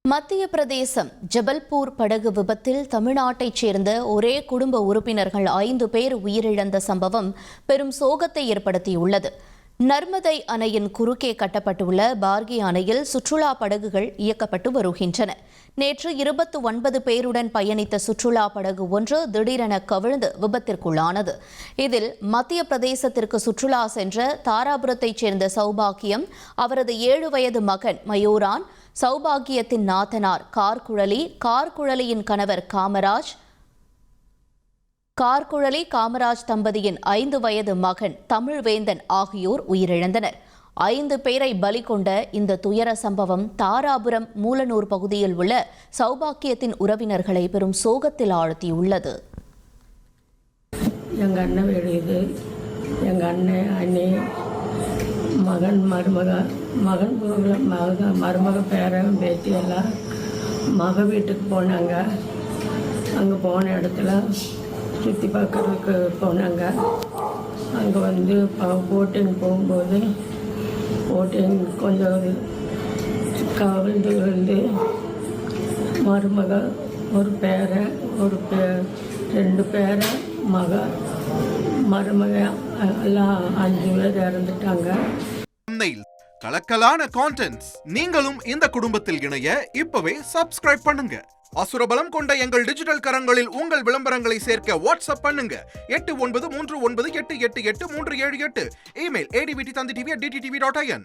மத்திய பிரதேசம் ஜபல்பூர் படகு விபத்தில் தமிழ்நாட்டைச் சேர்ந்த ஒரே குடும்ப உறுப்பினர்கள் 5 பேர் உயிரிழந்த சம்பவம் பெரும் சோகத்தை ஏற்படுத்தியுள்ளது. நர்மதை அணையின் குறுக்கே கட்டப்பட்டுள்ள பார்கி அணையில் சுற்றுலா படகுகள் இயக்கப்பட்டு வருகின்றன. நேற்று 29 பேருடன் பயணித்த சுற்றுலா படகு ஒன்று திடீரென கவிழ்ந்து விபத்திற்குள்ளானது. இதில் மத்திய பிரதேசத்திற்கு சுற்றுலா சென்ற தாராபுரத்தைச் சேர்ந்த சௌபாக்கியம், அவரது 7 வயது மகன் மயூரான், சௌபாகியத்தின் நாத்தனார் கார்குழலியின் கணவர் காமராஜ் தம்பதியின் 5 வயது மகன் தமிழ்வேந்தன் ஆகியோர் உயிரிழந்தனர். 5 பேரை பலி கொண்ட இந்த துயர சம்பவம் தாராபுரம் மூலனூர் பகுதியில் உள்ள சௌபாக்கியத்தின் உறவினர்களை பெரும் சோகத்தில் ஆழ்த்தியுள்ளது. எங்கள் அண்ணன் வீடு இது. எங்கள் அண்ணன் அண்ணி மகன் மருமக பேரன் பேத்தி எல்லாம் மக வீட்டுக்கு போனாங்க. அங்கே போன இடத்துல சுற்றி பார்க்கறதுக்கு போனாங்க. அங்கே வந்து போட்டிங் போகும்போது போட்டிங் கொஞ்சம் கவிழ்ந்து விழுந்து மருமக ஒரு பேரன் 2 பேரன் மருமக எல்லாம் 5 பேர் இறந்துட்டாங்க. கலக்கலான கான்டென்ட்ஸ். நீங்களும் இந்த குடும்பத்தில் இணைய இப்பவே சப்ஸ்கிரைப் பண்ணுங்க. அசுரபலம் கொண்ட எங்கள் டிஜிட்டல் கரங்களில் உங்கள் விளம்பரங்களை சேர்க்க வாட்ஸ்அப் பண்ணுங்க. 8939888838. Email advttv@dttv.in.